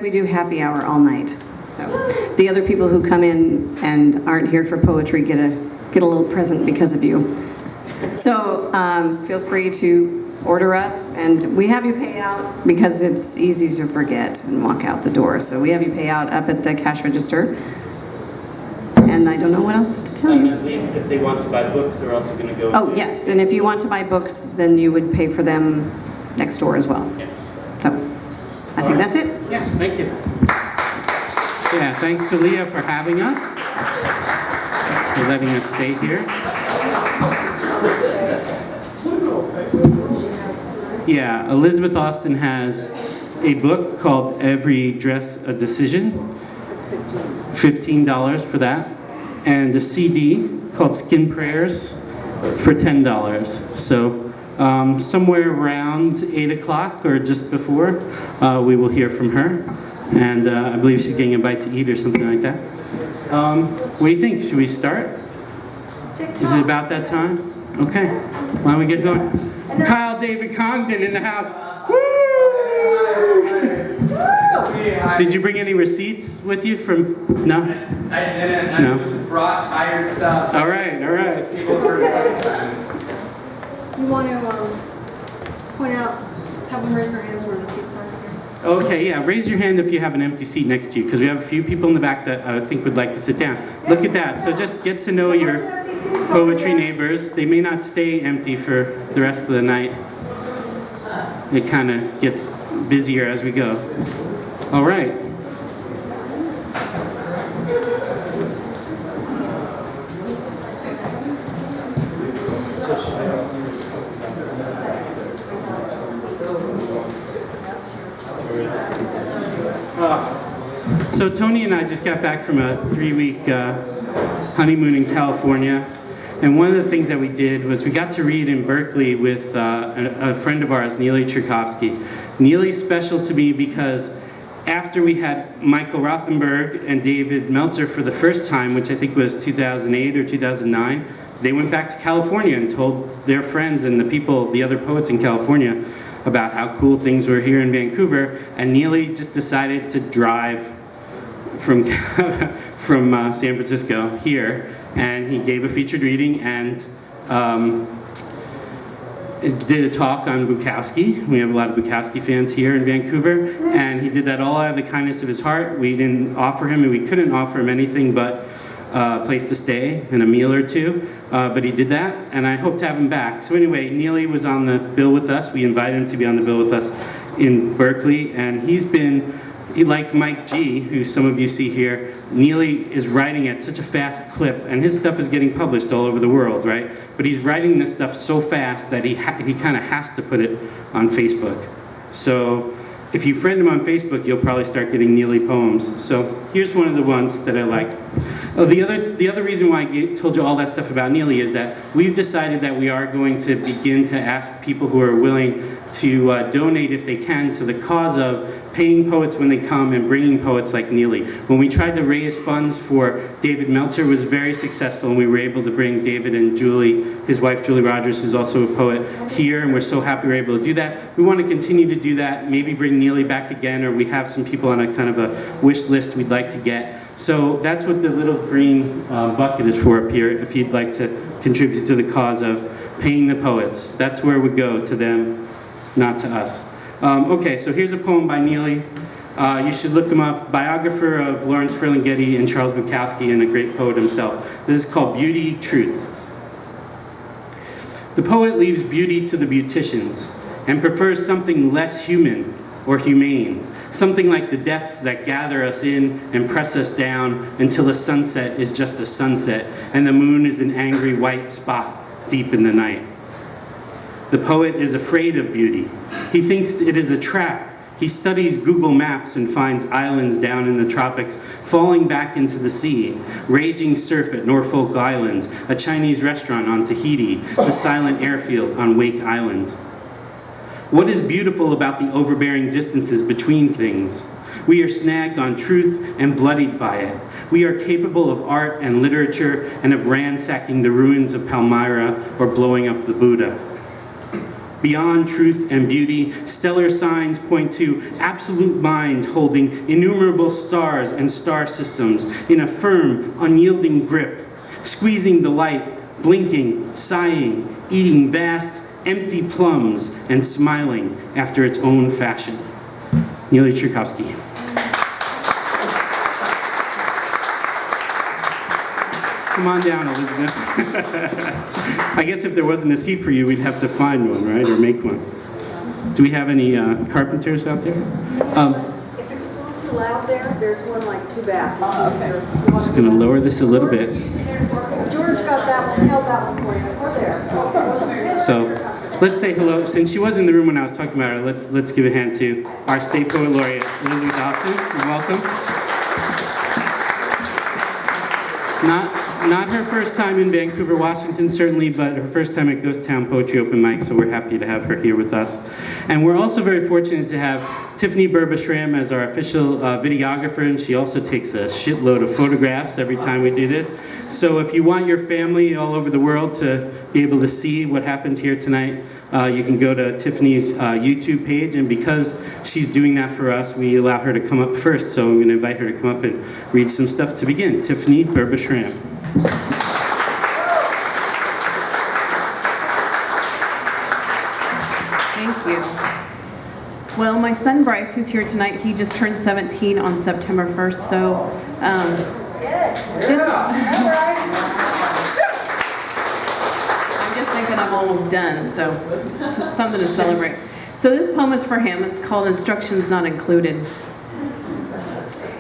We do happy hour all night. So the other people who come in and aren't here for poetry get a little present because of you. So feel free to order up, and we have you pay out because it's easy to forget and walk out the door. So we have you pay out up at the cash register. And I don't know what else to tell you. I believe if they want to buy books, they're also going to go. Oh, yes. And if you want to buy books, then you would pay for them next door as well. Yes. So I think that's it. Yes, thank you. Yeah, thanks to Leah for having us, for letting us stay here. Yeah, Elizabeth Austen has a book called Every Dress a Decision. It's $15 for that. And a CD called Skin Prayers for $10. So somewhere around 8 o'clock or just before, we will hear from her. And I believe she's getting a bite to eat or something like that. What do you think? Should we start? Is it about that time? Okay. Why don't we get going? Kyle David Congdon in the house. Woo! Did you bring any receipts with you from? No? I didn't. I just brought tired stuff. All right, all right. People heard it times. You want to point out, have them raise their hands where the seats are here. Okay, yeah, raise your hand if you have an empty seat next to you, because we have a few people in the back that I think would like to sit down. Look at that. So just get to know your poetry neighbors. They may not stay empty for the rest of the night. It kind of gets busier as we go. All right. So Tony and I just got back from a 3-week honeymoon in California, and one of the things that we did was we got to read in Berkeley with a friend of ours, Neely Tchaikovsky. Neely's special to me because after we had Michael Rothenberg and David Meltzer for the first time, which I think was 2008 or 2009, they went back to California and told their friends and the other poets in California about how cool things were here in Vancouver, and Neely just decided to drive from San Francisco here, and he gave a featured reading and did a talk on Bukowski. We have a lot of Bukowski fans here in Vancouver, and he did that all out of the kindness of his heart. We didn't offer him, and we couldn't offer him anything but a place to stay and a meal or two, but he did that, and I hope to have him back. So anyway, Neely was on the bill with us. We invited him to be on the bill with us in Berkeley, and he's been, like Mike G, who some of you see here, Neely is writing at such a fast clip, and his stuff is getting published all over the world, right? But he's writing this stuff so fast that he kind of has to put it on Facebook. So if you friend him on Facebook, you'll probably start getting Neely poems. So here's one of the ones that I like. Oh, the other reason why I told you all that stuff about Neely is that we've decided that we are going to begin to ask people who are willing to donate, if they can, to the cause of paying poets when they come and bringing poets like Neely. When we tried to raise funds for David Meltzer, it was very successful, and we were able to bring David and Julie, his wife Julie Rogers, who's also a poet, here, and we're so happy we were able to do that. We want to continue to do that, maybe bring Neely back again, or we have some people on a kind of a wish list we'd like to get. So that's what the little green bucket is for up here, if you'd like to contribute to the cause of paying the poets. That's where we go, to them, not to us. Okay, so here's a poem by Neely. You should look him up. Biographer of Lawrence Ferlinghetti and Charles Bukowski, and a great poet himself. This is called Beauty, Truth. The poet leaves beauty to the beauticians and prefers something less human or humane, something like the depths that gather us in and press us down until the sunset is just a sunset and the moon is an angry white spot deep in the night. The poet is afraid of beauty. He thinks it is a trap. He studies Google Maps and finds islands down in the tropics falling back into the sea, raging surf at Norfolk Island, a Chinese restaurant on Tahiti, the silent airfield on Wake Island. What is beautiful about the overbearing distances between things? We are snagged on truth and bloodied by it. We are capable of art and literature and of ransacking the ruins of Palmyra or blowing up the Buddha. Beyond truth and beauty, stellar signs point to absolute mind holding innumerable stars and star systems in a firm, unyielding grip, squeezing the light, blinking, sighing, eating vast, empty plums, and smiling after its own fashion. Neely Tchaikovsky. Come on down, Elizabeth. I guess if there wasn't a seat for you, we'd have to find one, right, or make one. Do we have any carpenters out there? If it's still too loud there, there's one like two back. Just gonna lower this a little bit. George got that one, held that one for you. We're there. So let's say hello. Since she was in the room when I was talking about her, let's give a hand to our State Poet Laureate, Elizabeth Austen. You're welcome. Not her first time in Vancouver, Washington, certainly, but her first time at Ghost Town Poetry Open Mic, so we're happy to have her here with us. And we're also very fortunate to have Tiffany Burbashram as our official videographer, and she also takes a shitload of photographs every time we do this. So if you want your family all over the world to be able to see what happened here tonight, you can go to Tiffany's YouTube page, and because she's doing that for us, we allow her to come up first. So I'm going to invite her to come up and read some stuff to begin. Tiffany Burbashram. Thank you. Well, my son Bryce, who's here tonight, he just turned 17 on September 1st, so I'm just thinking I'm almost done, so something to celebrate. So this poem is for him. It's called Instructions Not Included.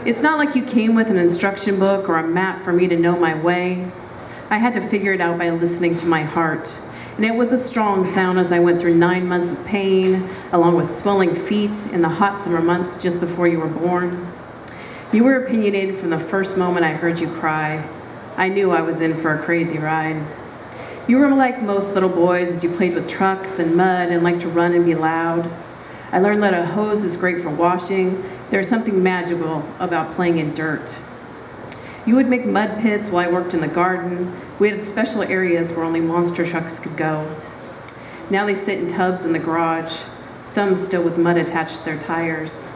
It's not like you came with an instruction book or a map for me to know my way. I had to figure it out by listening to my heart. And it was a strong sound as I went through 9 months of pain, along with swelling feet in the hot summer months just before you were born. You were opinionated from the first moment I heard you cry. I knew I was in for a crazy ride. You were like most little boys as you played with trucks and mud and liked to run and be loud. I learned that a hose is great for washing. There's something magical about playing in dirt. You would make mud pits while I worked in the garden. We had special areas where only monster trucks could go. Now they sit in tubs in the garage, some still with mud attached to their tires.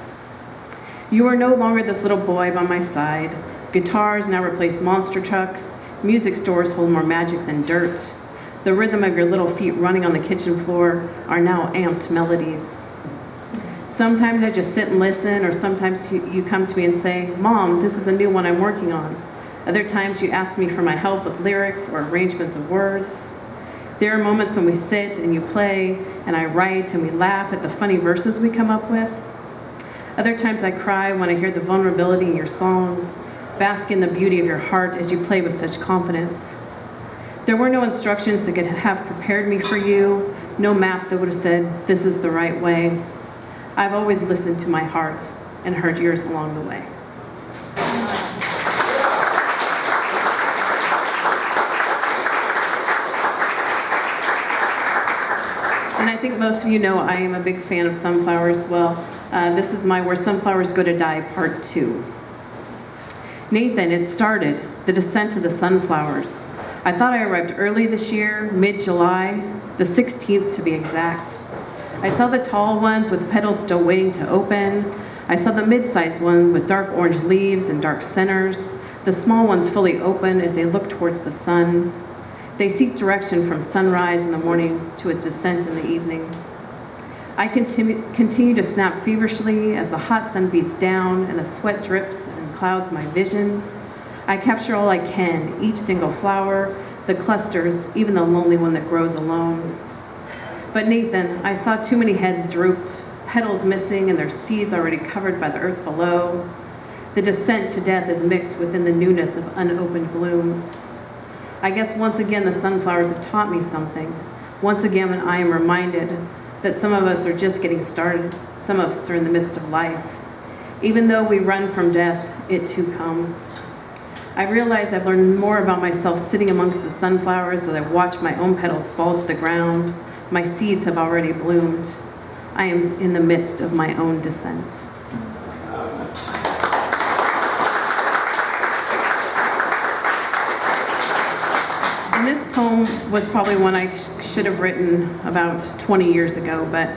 You are no longer this little boy by my side. Guitars now replace monster trucks. Music stores hold more magic than dirt. The rhythm of your little feet running on the kitchen floor are now amped melodies. Sometimes I just sit and listen, or sometimes you come to me and say, Mom, this is a new one I'm working on. Other times you ask me for my help with lyrics or arrangements of words. There are moments when we sit and you play, and I write and we laugh at the funny verses we come up with. Other times I cry when I hear the vulnerability in your songs, bask in the beauty of your heart as you play with such confidence. There were no instructions that could have prepared me for you, no map that would have said, this is the right way. I've always listened to my heart and heard yours along the way. And I think most of you know I am a big fan of sunflowers. Well, this is my Where Sunflowers Go to Die, Part 2. Nathan, it started, the descent of the sunflowers. I thought I arrived early this year, mid-July, the 16th to be exact. I saw the tall ones with petals still waiting to open. I saw the mid-sized one with dark orange leaves and dark centers, the small ones fully open as they look towards the sun. They seek direction from sunrise in the morning to its descent in the evening. I continue to snap feverishly as the hot sun beats down and the sweat drips and clouds my vision. I capture all I can, each single flower, the clusters, even the lonely one that grows alone. But Nathan, I saw too many heads drooped, petals missing and their seeds already covered by the earth below. The descent to death is mixed within the newness of unopened blooms. I guess once again the sunflowers have taught me something. Once again I am reminded that some of us are just getting started, some of us are in the midst of life. Even though we run from death, it too comes. I realize I've learned more about myself sitting amongst the sunflowers as I watch my own petals fall to the ground. My seeds have already bloomed. I am in the midst of my own descent. And this poem was probably one I should have written about 20 years ago, but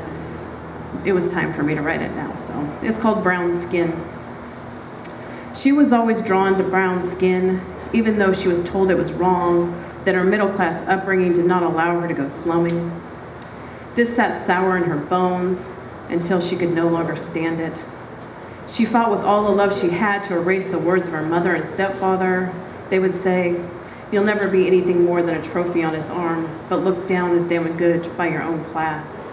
it was time for me to write it now, so. It's called Brown Skin. She was always drawn to brown skin, even though she was told it was wrong, that her middle-class upbringing did not allow her to go slumming. This sat sour in her bones until she could no longer stand it. She fought with all the love she had to erase the words of her mother and stepfather. They would say, "You'll never be anything more than a trophy on his arm, but looked down as damn good by your own class."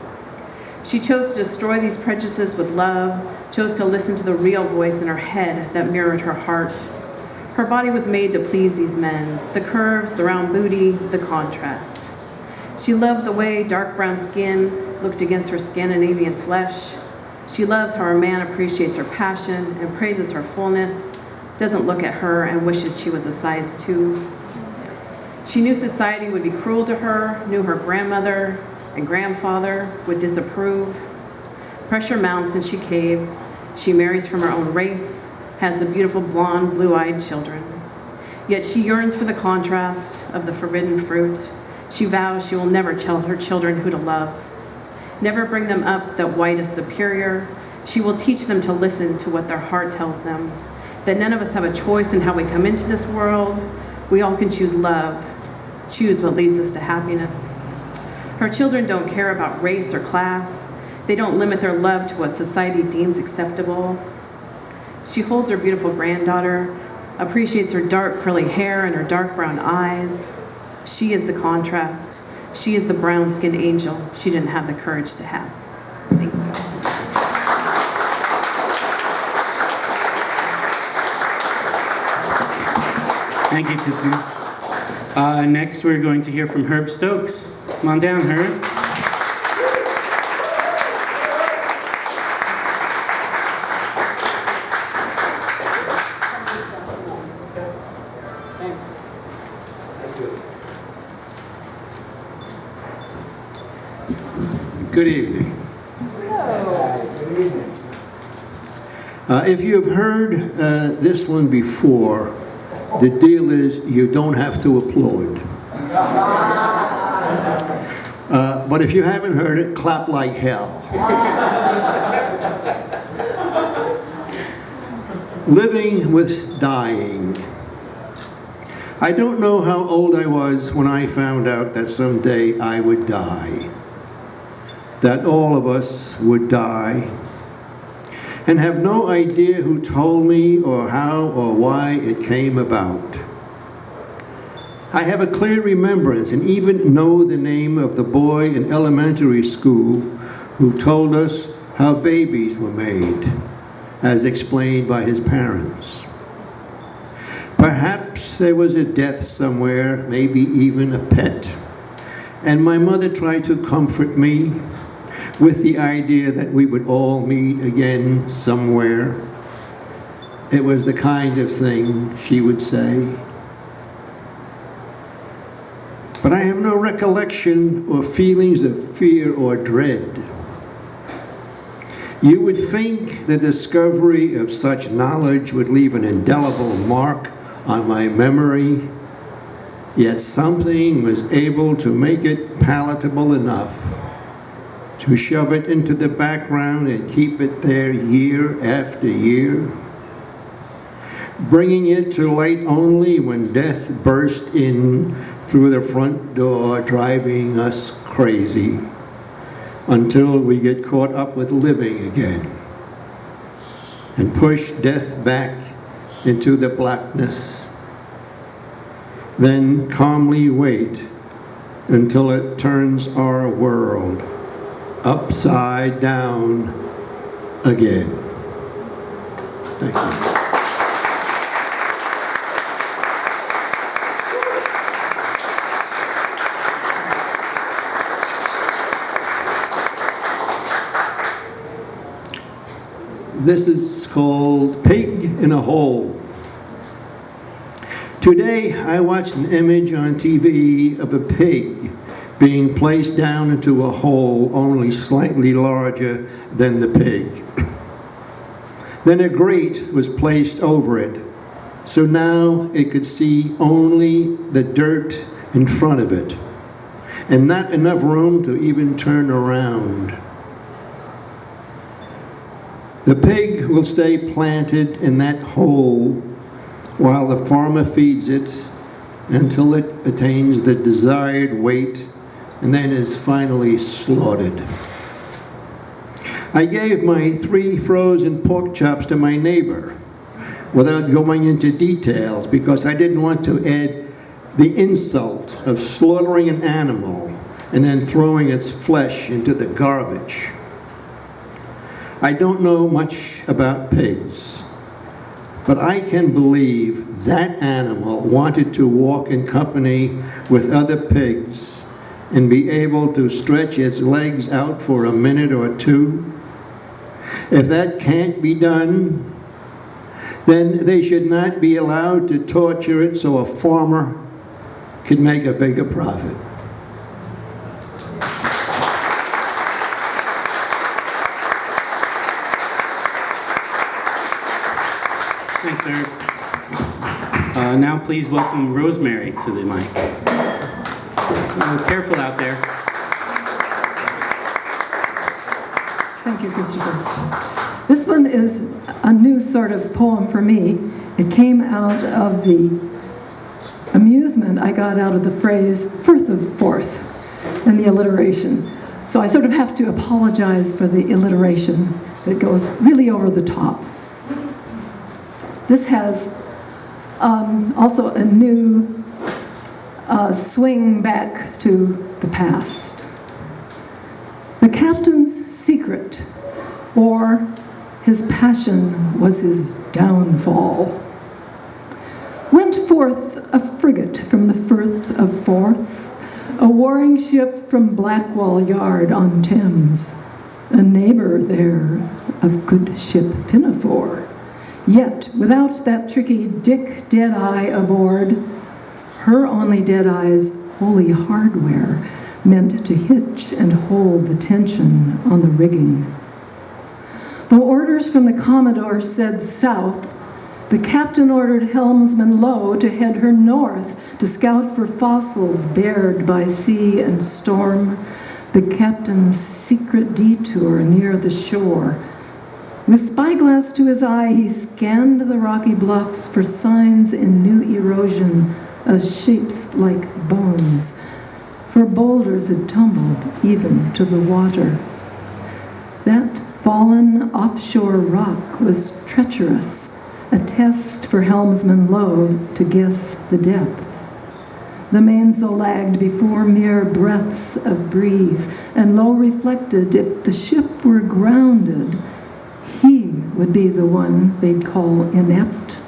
She chose to destroy these prejudices with love, chose to listen to the real voice in her head that mirrored her heart. Her body was made to please these men, the curves, the round booty, the contrast. She loved the way dark brown skin looked against her Scandinavian flesh. She loves how a man appreciates her passion and praises her fullness, doesn't look at her and wishes she was a size 2. She knew society would be cruel to her, knew her grandmother and grandfather would disapprove. Pressure mounts and she caves. She marries from her own race, has the beautiful blonde, blue-eyed children. Yet she yearns for the contrast of the forbidden fruit. She vows she will never tell her children who to love, never bring them up that white is superior. She will teach them to listen to what their heart tells them, that none of us have a choice in how we come into this world. We all can choose love, choose what leads us to happiness. Her children don't care about race or class. They don't limit their love to what society deems acceptable. She holds her beautiful granddaughter, appreciates her dark curly hair and her dark brown eyes. She is the contrast. She is the brown-skinned angel she didn't have the courage to have. Thank you. Thank you, Tiffany. Next, we're going to hear from Herb Stokes. Come on down, Herb. Good evening. If you have heard this one before, the deal is you don't have to applaud. But if you haven't heard it, clap like hell. Living with dying. I don't know how old I was when I found out that someday I would die. That all of us would die, and have no idea who told me or how or why it came about. I have a clear remembrance and even know the name of the boy in elementary school who told us how babies were made, as explained by his parents. Perhaps there was a death somewhere, maybe even a pet, and my mother tried to comfort me with the idea that we would all meet again somewhere. It was the kind of thing she would say. But I have no recollection or feelings of fear or dread. You would think the discovery of such knowledge would leave an indelible mark on my memory, yet something was able to make it palatable enough to shove it into the background and keep it there year after year, bringing it to light only when death burst in through the front door, driving us crazy until we get caught up with living again and push death back into the blackness, then calmly wait until it turns our world upside down again. Thank you. This is called Pig in a Hole. Today, I watched an image on TV of a pig being placed down into a hole only slightly larger than the pig. Then a grate was placed over it, so now it could see only the dirt in front of it, and not enough room to even turn around. The pig will stay planted in that hole while the farmer feeds it until it attains the desired weight and then is finally slaughtered. I gave my 3 frozen pork chops to my neighbor without going into details because I didn't want to add the insult of slaughtering an animal and then throwing its flesh into the garbage. I don't know much about pigs, but I can believe that animal wanted to walk in company with other pigs and be able to stretch its legs out for a minute or two. If that can't be done, then they should not be allowed to torture it so a farmer could make a bigger profit. Thanks, Eric. Now please welcome Rosemary to the mic. Careful out there. Thank you, Christopher. This one is a new sort of poem for me. It came out of the amusement I got out of the phrase "Firth of Forth" and the alliteration. So I sort of have to apologize for the alliteration that goes really over the top. This has also a new swing back to the past. The captain's secret, or his passion was his downfall, went forth a frigate from the Firth of Forth, a warring ship from Blackwall Yard on Thames, a neighbor there of good ship Pinafore. Yet, without that tricky Dick Deadeye aboard, her only Deadeye's holy hardware meant to hitch and hold the tension on the rigging. Though orders from the Commodore said south, the captain ordered helmsman Lowe to head her north to scout for fossils bared by sea and storm, the captain's secret detour near the shore. With spyglass to his eye, he scanned the rocky bluffs for signs in new erosion of shapes like bones, for boulders had tumbled even to the water. That fallen offshore rock was treacherous, a test for helmsman Lowe to guess the depth. The mainsail lagged before mere breaths of breeze, and Lowe reflected if the ship were grounded, he would be the one they'd call inept.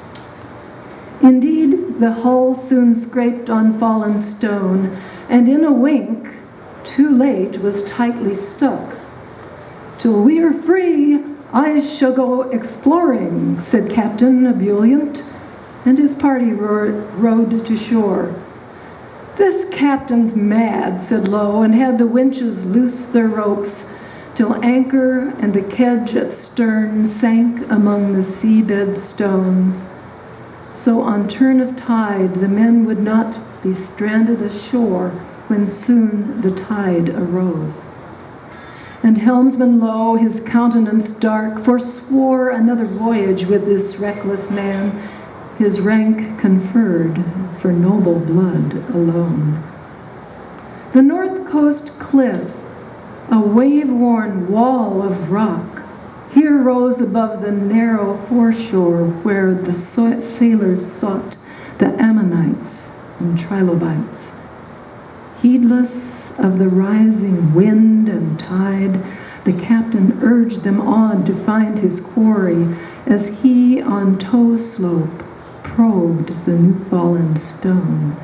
Indeed, the hull soon scraped on fallen stone, and in a wink, too late, was tightly stuck. "Till we are free, I shall go exploring," said Captain Ebullient, and his party rowed to shore. "This captain's mad," said Lowe, and had the winches loose their ropes, till anchor and the kedge at stern sank among the seabed stones. So on turn of tide the men would not be stranded ashore when soon the tide arose. And helmsman Lowe, his countenance dark, forswore another voyage with this reckless man, his rank conferred for noble blood alone. The north coast cliff, a wave-worn wall of rock, here rose above the narrow foreshore where the sailors sought the ammonites and trilobites. Heedless of the rising wind and tide, the captain urged them on to find his quarry as he on toe slope probed the new-fallen stone.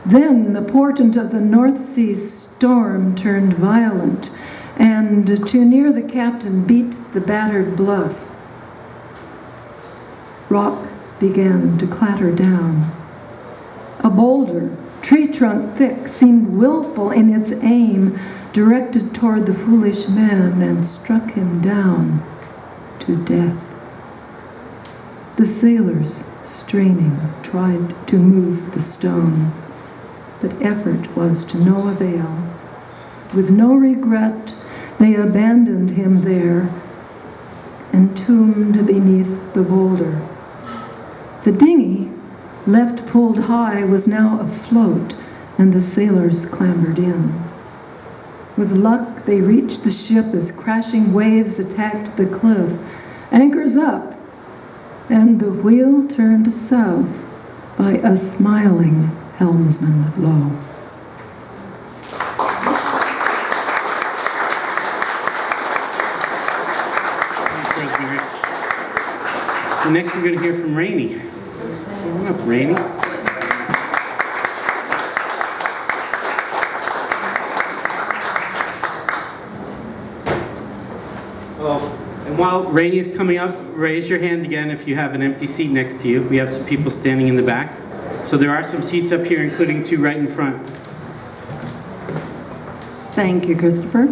Then the portent of the North Sea storm turned violent, and too near the captain beat the battered bluff. Rock began to clatter down. A boulder, tree trunk thick, seemed willful in its aim, directed toward the foolish man, and struck him down to death. The sailors, straining, tried to move the stone. but effort was to no avail. With no regret, they abandoned him there, entombed beneath the boulder. The dinghy, left pulled high, was now afloat, and the sailors clambered in. With luck, they reached the ship as crashing waves attacked the cliff. Anchors up, and the wheel turned south by a smiling helmsman low. And next we're going to hear from Rainey. Come on up, Rainey. And while Rainey is coming up, raise your hand again if you have an empty seat next to you. We have some people standing in the back. So there are some seats up here, including 2 right in front. Thank you, Christopher.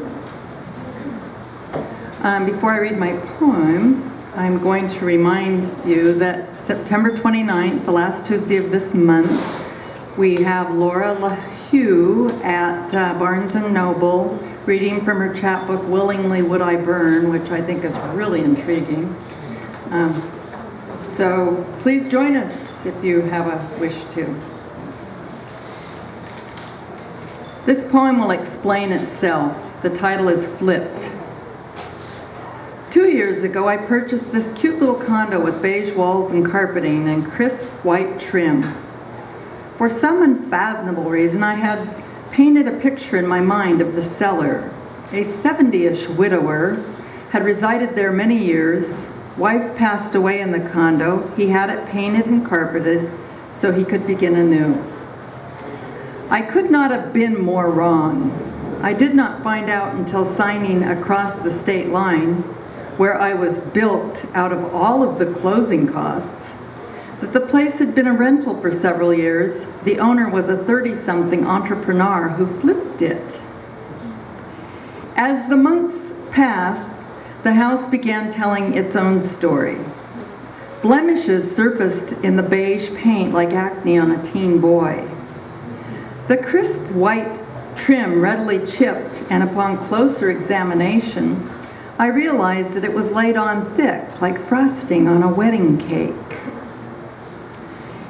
Before I read my poem, I'm going to remind you that September 29th, the last Tuesday of this month, we have Laura LaHue at Barnes & Noble reading from her chapbook, Willingly Would I Burn, which I think is really intriguing. So please join us if you have a wish to. This poem will explain itself. The title is Flipped. 2 years ago, I purchased this cute little condo with beige walls and carpeting and crisp white trim. For some unfathomable reason, I had painted a picture in my mind of the seller. A 70-ish widower had resided there many years. Wife passed away in the condo. He had it painted and carpeted so he could begin anew. I could not have been more wrong. I did not find out until signing across the state line, where I was bilked out of all of the closing costs, that the place had been a rental for several years. The owner was a 30-something entrepreneur who flipped it. As the months passed, the house began telling its own story. Blemishes surfaced in the beige paint like acne on a teen boy. The crisp white trim readily chipped, and upon closer examination, I realized that it was laid on thick, like frosting on a wedding cake.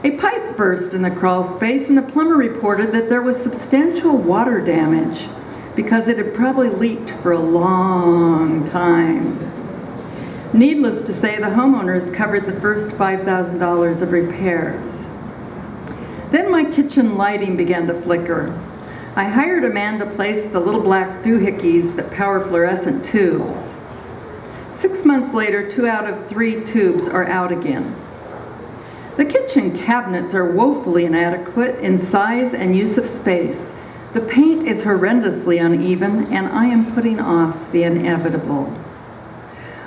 A pipe burst in the crawl space, and the plumber reported that there was substantial water damage because it had probably leaked for a long time. Needless to say, the homeowners covered the first $5,000 of repairs. Then my kitchen lighting began to flicker. I hired a man to place the little black doohickeys that power fluorescent tubes. 6 months later, 2 out of 3 tubes are out again. The kitchen cabinets are woefully inadequate in size and use of space. The paint is horrendously uneven, and I am putting off the inevitable.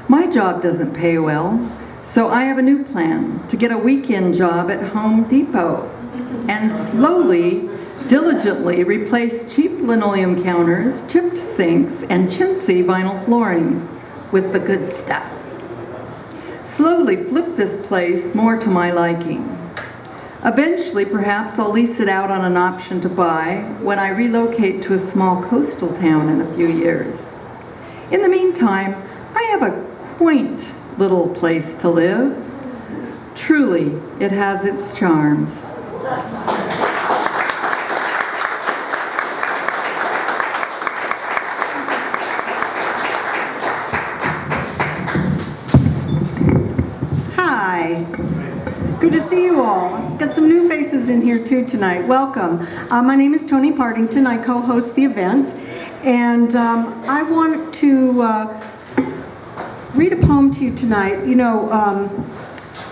My job doesn't pay well, so I have a new plan: to get a weekend job at Home Depot and slowly, diligently replace cheap linoleum counters, chipped sinks, and chintzy vinyl flooring with the good stuff. Slowly flip this place more to my liking. Eventually, perhaps I'll lease it out on an option to buy when I relocate to a small coastal town in a few years. In the meantime, I have a quaint little place to live. Truly, it has its charms. Hi. Good to see you all. Got some new faces in here too tonight. Welcome. My name is Toni Partington. I co-host the event, and I want to read a poem to you tonight. You know,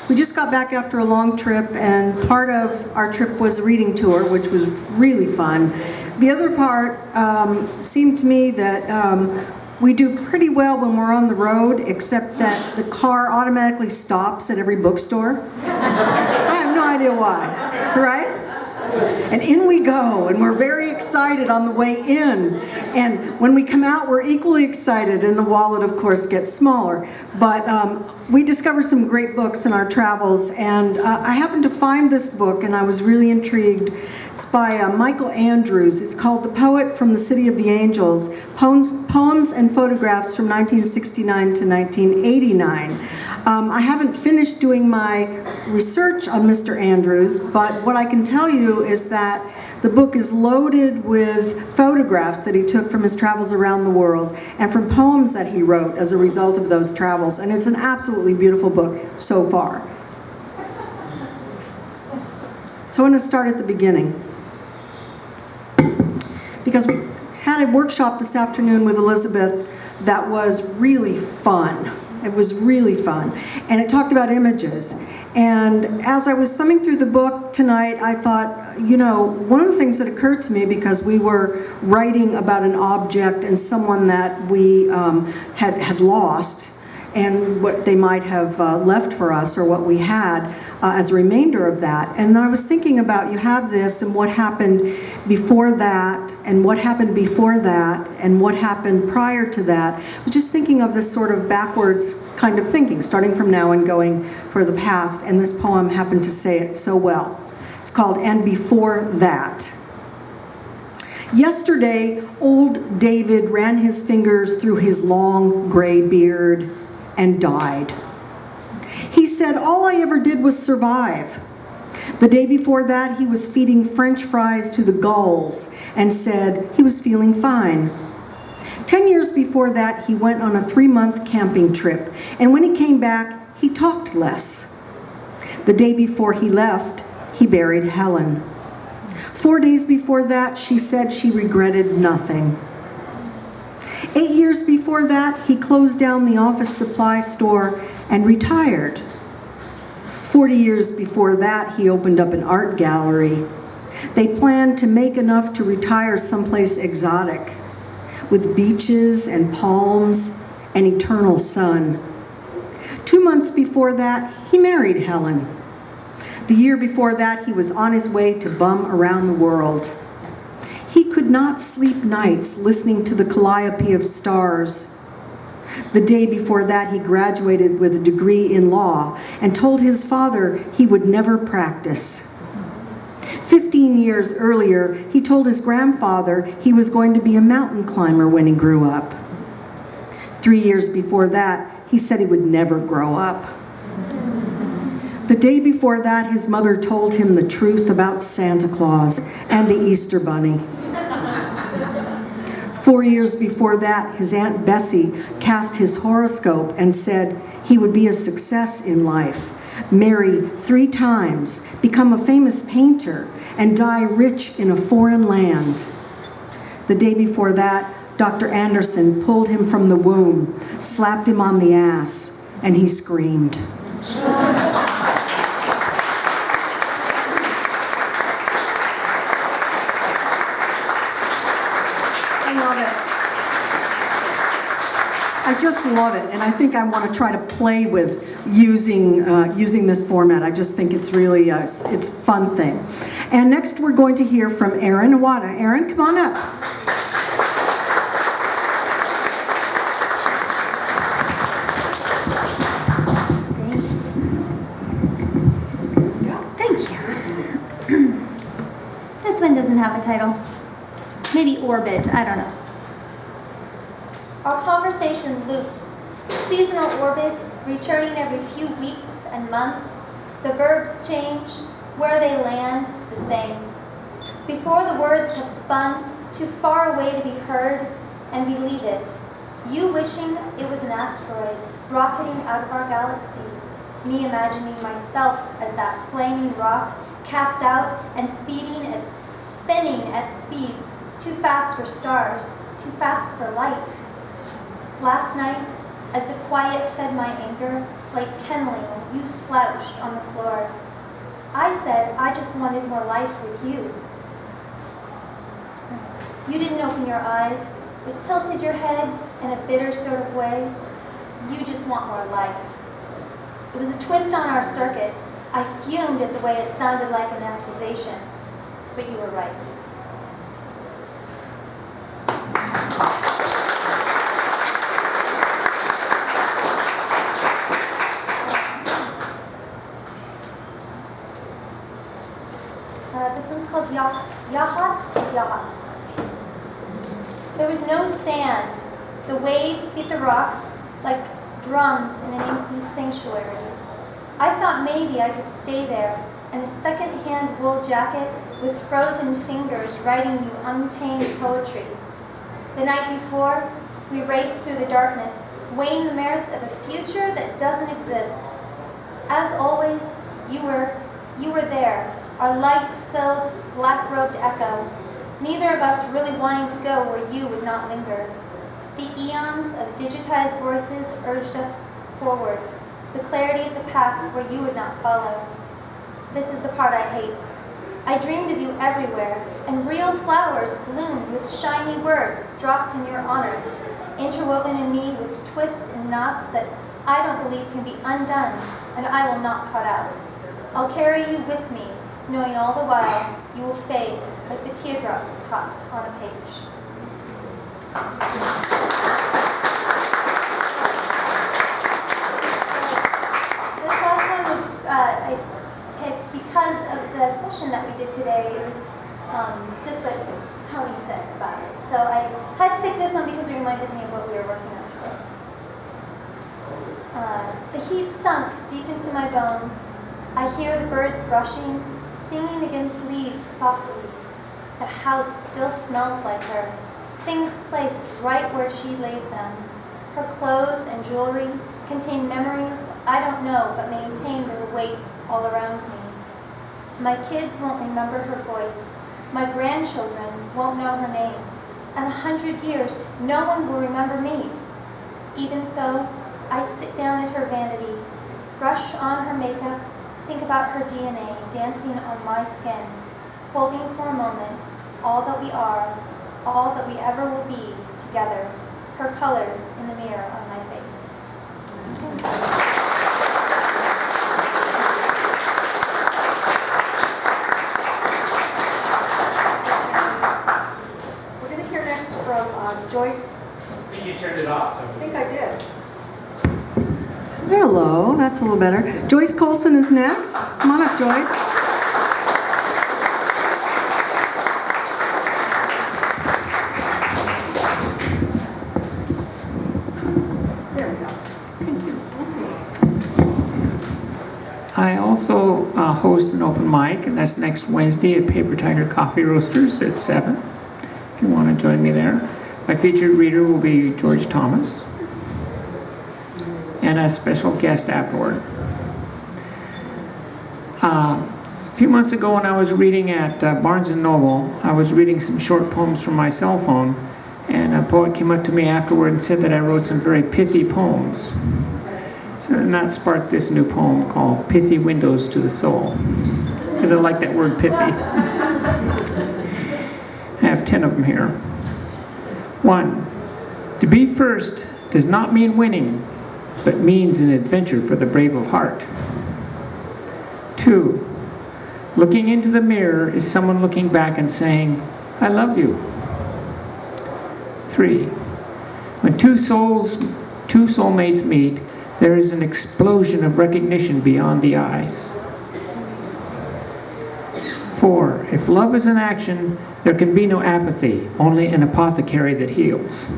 we just got back after a long trip, and part of our trip was a reading tour, which was really fun. The other part seemed to me that we do pretty well when we're on the road, except that the car automatically stops at every bookstore. I have no idea why, right? And in we go, and we're very excited on the way in. And when we come out, we're equally excited, and the wallet, of course, gets smaller. But we discovered some great books in our travels, and I happened to find this book, and I was really intrigued. It's by Michael Andrews. It's called The Poet from the City of the Angels, Poems and Photographs from 1969 to 1989. I haven't finished doing my research on Mr. Andrews, but what I can tell you is that the book is loaded with photographs that he took from his travels around the world and from poems that he wrote as a result of those travels. And it's an absolutely beautiful book so far. So I want to start at the beginning. Because we had a workshop this afternoon with Elizabeth that was really fun. It was really fun. And it talked about images. And as I was thumbing through the book tonight, I thought, you know, one of the things that occurred to me, because we were writing about an object and someone that we had lost, and what they might have left for us, or what we had as a remainder of that. And I was thinking about, you have this, and what happened before that, and what happened before that, and what happened prior to that. I was just thinking of this sort of backwards kind of thinking, starting from now and going for the past, and this poem happened to say it so well. It's called And Before That. Yesterday, old David ran his fingers through his long gray beard and died. He said, all I ever did was survive. The day before that, he was feeding French fries to the gulls and said he was feeling fine. 10 years before that, he went on a 3-month camping trip, and when he came back, he talked less. The day before he left, he buried Helen. 4 days before that, she said she regretted nothing. 8 years before that, he closed down the office supply store and retired. 40 years before that, he opened up an art gallery. They planned to make enough to retire someplace exotic, with beaches and palms and eternal sun. 2 months before that, he married Helen. The year before that, he was on his way to bum around the world. He could not sleep nights listening to the calliope of stars. The day before that, he graduated with a degree in law and told his father he would never practice. 15 years earlier, he told his grandfather he was going to be a mountain climber when he grew up. 3 years before that, he said he would never grow up. The day before that, his mother told him the truth about Santa Claus and the Easter Bunny. 4 years before that, his Aunt Bessie cast his horoscope and said he would be a success in life, marry 3 times, become a famous painter, and die rich in a foreign land. The day before that, Dr. Anderson pulled him from the womb, slapped him on the ass, and he screamed. I just love it, and I think I want to try to play with using this format. I just think it's really it's a fun thing. And next we're going to hear from Erin Iwata. Erin, come on up. Thank you. This one doesn't have a title. Maybe Orbit, I don't know. Our conversation loops, seasonal orbit, returning every few weeks and months. The verbs change, where they land, the same. Before the words have spun, too far away to be heard, and we leave it. You wishing it was an asteroid, rocketing out of our galaxy. Me imagining myself as that flaming rock, cast out and spinning at speeds, too fast for stars, too fast for light. Last night, as the quiet fed my anger, like kindling, you slouched on the floor. I said I just wanted more life with you. You didn't open your eyes, but tilted your head in a bitter sort of way. You just want more life. It was a twist on our circuit. I fumed at the way it sounded like an accusation, but you were right. This one's called Yahats. There was no sand. The waves beat the rocks like drums in an empty sanctuary. I thought maybe I could stay there in a second-hand wool jacket with frozen fingers writing you untamed poetry. The night before, we raced through the darkness, weighing the merits of a future that doesn't exist. As always, you were there, our light-filled, black-robed echo, neither of us really wanting to go where you would not linger. The eons of digitized voices urged us forward, the clarity of the path where you would not follow. This is the part I hate. I dreamed of you everywhere, and real flowers bloomed with shiny words dropped in your honor, interwoven in me with twists and knots that I don't believe can be undone, and I will not cut out. I'll carry you with me, knowing all the while you will fade like the teardrops caught on a page. This last one was I picked because of the session that we did today. It was just what Tony said about it. So I had to pick this one because it reminded me of what we were working on today. The heat sunk deep into my bones. I hear the birds brushing, singing against leaves softly. The house still smells like her, things placed right where she laid them. Her clothes and jewelry contain memories I don't know but maintain their weight all around me. My kids won't remember her voice. My grandchildren won't know her name. In 100 years, no one will remember me. Even so, I sit down at her vanity, brush on her makeup, think about her DNA dancing on my skin, holding for a moment all that we are, all that we ever will be together, her colors in the mirror on my face. We're going to hear next from Joyce. I think you turned it off. I think I did. Hello, that's a little better. Joyce Colson is next. Come on up, Joyce. There we go. Thank you. I also host an open mic, and that's next Wednesday at Paper Tiger Coffee Roasters at 7, if you want to join me there. My featured reader will be George Thomas, and a special guest afterward. A few months ago when I was reading at Barnes & Noble, I was reading some short poems from my cell phone, and a poet came up to me afterward and said that I wrote some very pithy poems. So and that sparked this new poem called Pithy Windows to the Soul, because I like that word pithy. I have 10 of them here. 1. To be first does not mean winning, but means an adventure for the brave of heart. 2. Looking into the mirror is someone looking back and saying, I love you. 3. When two soulmates meet, there is an explosion of recognition beyond the eyes. 4. If love is an action, there can be no apathy, only an apothecary that heals.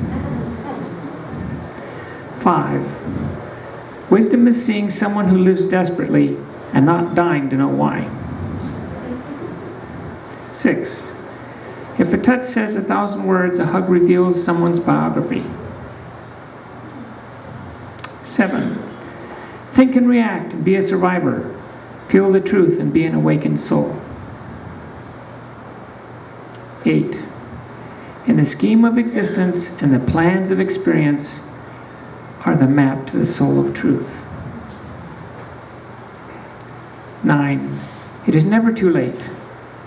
5. Wisdom is seeing someone who lives desperately and not dying to know why. 6. If a touch says 1,000 words, a hug reveals someone's biography. 7. Think and react and be a survivor. Feel the truth and be an awakened soul. 8. In the scheme of existence and the plans of experience are the map to the soul of truth. 9. It is never too late,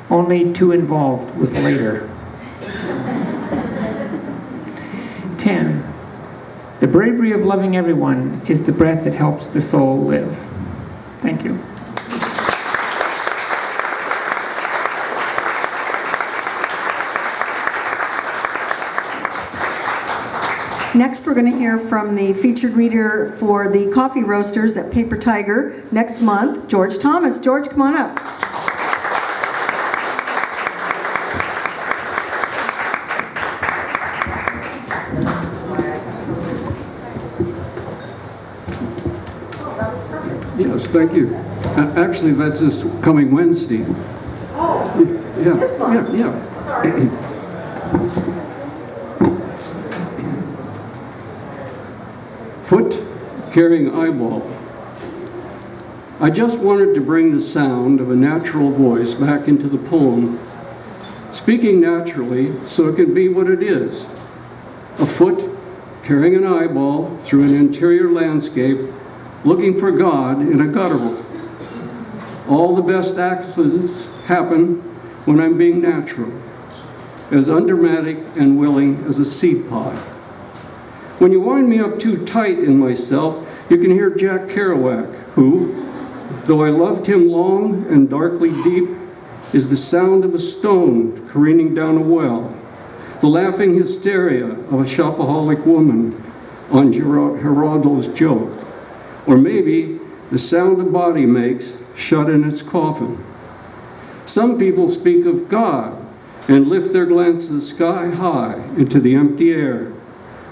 only too involved with later. 10. The bravery of loving everyone is the breath that helps the soul live. Thank you. Next, we're going to hear from the featured reader for the Coffee Roasters at Paper Tiger next month, George Thomas. George, come on up. thank you. Actually, that's this coming Wednesday. Oh, Yeah, this one? yeah. Sorry. Foot carrying eyeball. I just wanted to bring the sound of a natural voice back into the poem, speaking naturally so it can be what it is. A foot carrying an eyeball through an interior landscape, looking for God in a guttural. All the best accidents happen when I'm being natural, as undramatic and willing as a seed pod. When you wind me up too tight in myself, you can hear Jack Kerouac, who, though I loved him long and darkly deep, is the sound of a stone careening down a well, the laughing hysteria of a shopaholic woman on Geraldo's joke, or maybe the sound a body makes shut in its coffin. Some people speak of God and lift their glances sky high into the empty air.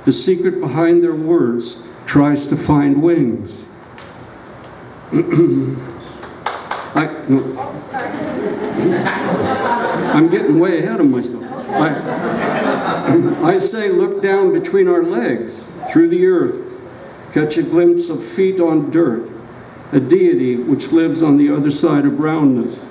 The secret behind their words tries to find wings. I'm getting way ahead of myself. I say look down between our legs, through the earth, catch a glimpse of feet on dirt, a deity which lives on the other side of brownness.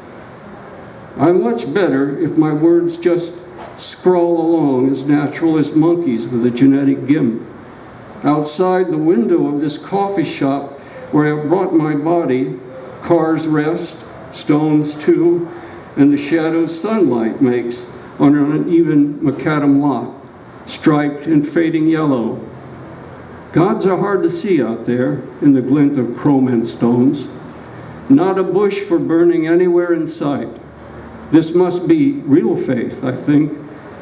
I'm much better if my words just scrawl along as natural as monkeys with a genetic gimp. Outside the window of this coffee shop where I've brought my body, cars rest, stones too, and the shadows sunlight makes on an uneven macadam lot, striped and fading yellow. Gods are hard to see out there in the glint of chrome and stones. Not a bush for burning anywhere in sight. This must be real faith, I think,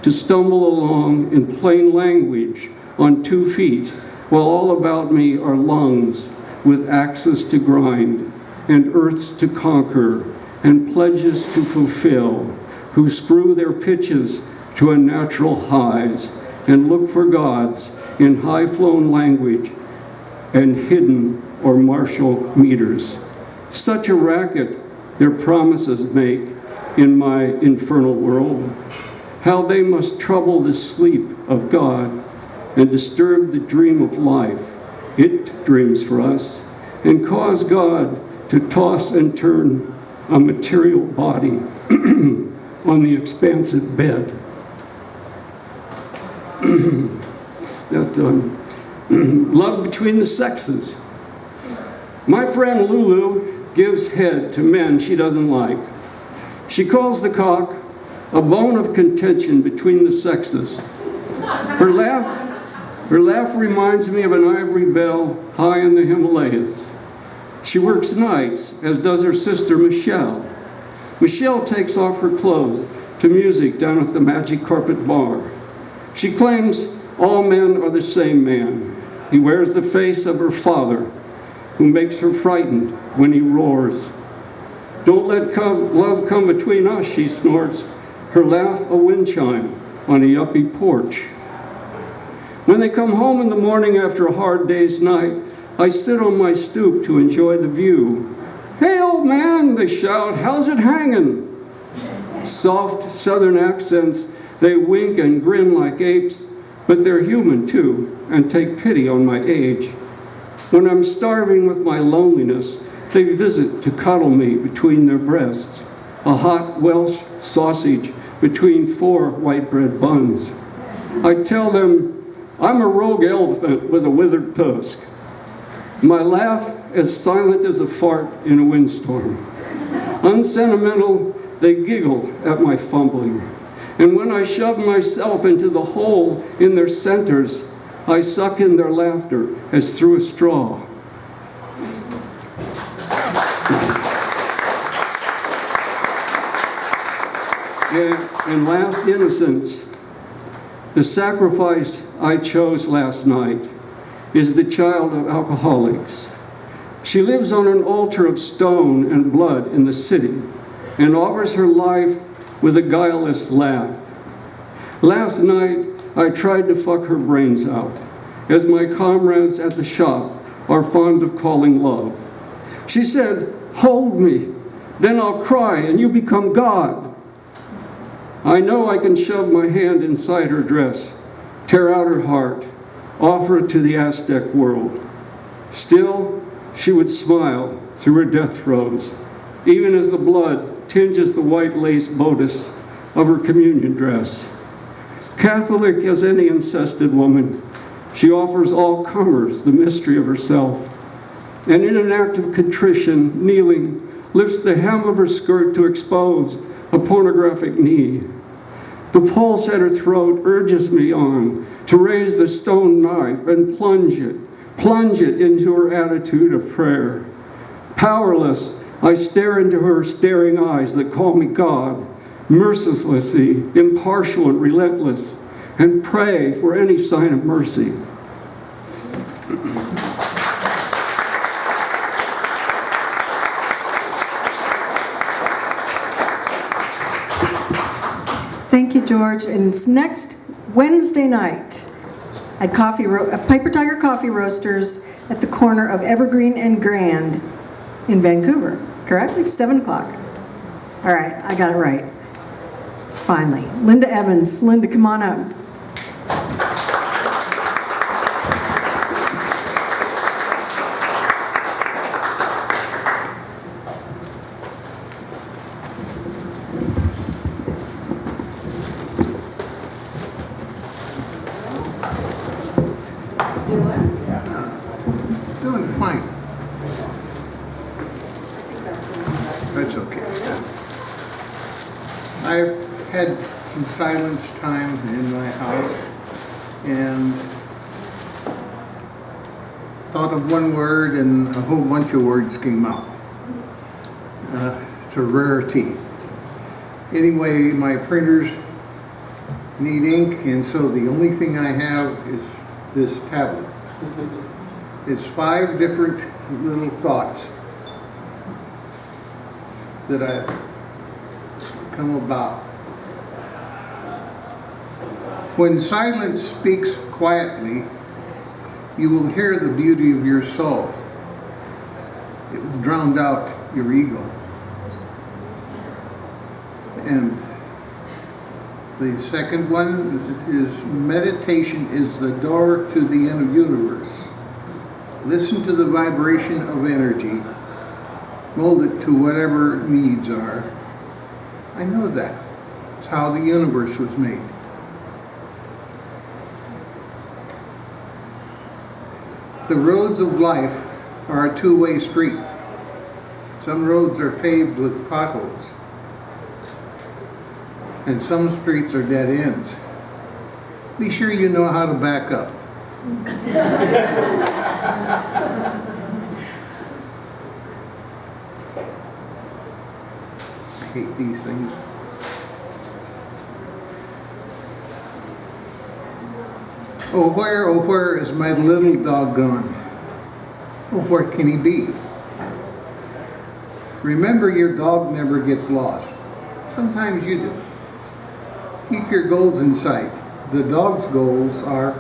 to stumble along in plain language on 2 feet, while all about me are lungs with axes to grind, and earths to conquer, and pledges to fulfill, who screw their pitches to unnatural highs, and look for gods in high-flown language and hidden or martial meters. Such a racket their promises make in my infernal world. How they must trouble the sleep of God and disturb the dream of life. It dreams for us, and cause God to toss and turn a material body on the expansive bed. Love between the sexes. My friend Lulu gives head to men she doesn't like. She calls the cock a bone of contention between the sexes. Her laugh reminds me of an ivory bell high in the Himalayas. She works nights, as does her sister Michelle. Michelle takes off her clothes to music down at the Magic Carpet Bar. She claims all men are the same man. He wears the face of her father, who makes her frightened when he roars. Don't let love come between us, she snorts, her laugh a wind chime on a yuppie porch. When they come home in the morning after a hard day's night, I sit on my stoop to enjoy the view. Hey, old man, they shout, how's it hanging? Soft southern accents, they wink and grin like apes, but they're human too, and take pity on my age. When I'm starving with my loneliness, they visit to cuddle me between their breasts, a hot Welsh sausage between 4 white bread buns. I tell them, I'm a rogue elephant with a withered tusk. My laugh as silent as a fart in a windstorm. Unsentimental, they giggle at my fumbling. And when I shove myself into the hole in their centers, I suck in their laughter as through a straw. And last innocence, the sacrifice I chose last night is the child of alcoholics. She lives on an altar of stone and blood in the city and offers her life with a guileless laugh. Last night, I tried to fuck her brains out, as my comrades at the shop are fond of calling love. She said, "Hold me, then I'll cry and you become God." I know I can shove my hand inside her dress, tear out her heart, offer it to the Aztec world. Still, she would smile through her death throes, even as the blood tinges the white lace bodice of her communion dress. Catholic as any incested woman, she offers all comers the mystery of herself, and in an act of contrition, kneeling, lifts the hem of her skirt to expose a pornographic knee. The pulse at her throat urges me on to raise the stone knife and plunge it into her attitude of prayer. Powerless, I stare into her staring eyes that call me God, mercilessly impartial and relentless, and pray for any sign of mercy. Thank you, George. And it's next Wednesday night at Piper Tiger Coffee Roasters at the corner of Evergreen and Grand in Vancouver, correct? Like 7 o'clock. All right, I got it right. Finally. Linda Evans. Linda, come on up. Doing fine. That's okay. I've had some silence time in my house and thought of one word and a whole bunch of words came out. It's a rarity. Anyway, my printers need ink, and so the only thing I have is this tablet. It's 5 different little thoughts that I've come about. When silence speaks quietly, you will hear the beauty of your soul. It will drown out your ego. And the second one is meditation is the door to the inner universe. Listen to the vibration of energy. Mold it to whatever needs are. I know that. It's how the universe was made. The roads of life are a two-way street. Some roads are paved with potholes, and some streets are dead ends. Be sure you know how to back up. I hate these things. Oh, where is my little dog gone? Oh, where can he be? Remember, your dog never gets lost. Sometimes you do. Keep your goals in sight. The dog's goals are,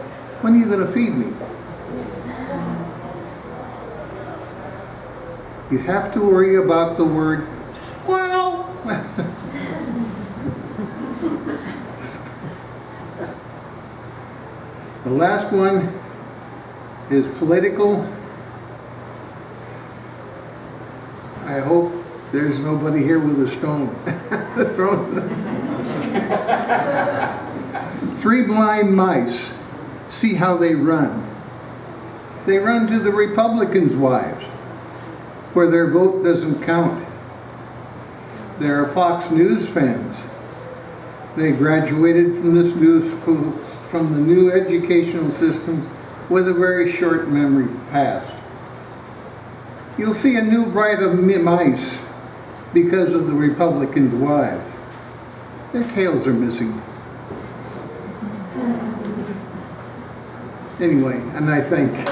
when are you going to feed me? You have to worry about the word squirrel. The last one is political. I hope there's nobody here with a stone. 3 blind mice. See how they run. They run to the Republicans' wives, where their vote doesn't count. They're Fox News fans. They graduated from this new school, from the new educational system, with a very short memory past. You'll see a new breed of mice because of the Republicans' wives. Their tails are missing. Anyway, and I thank you.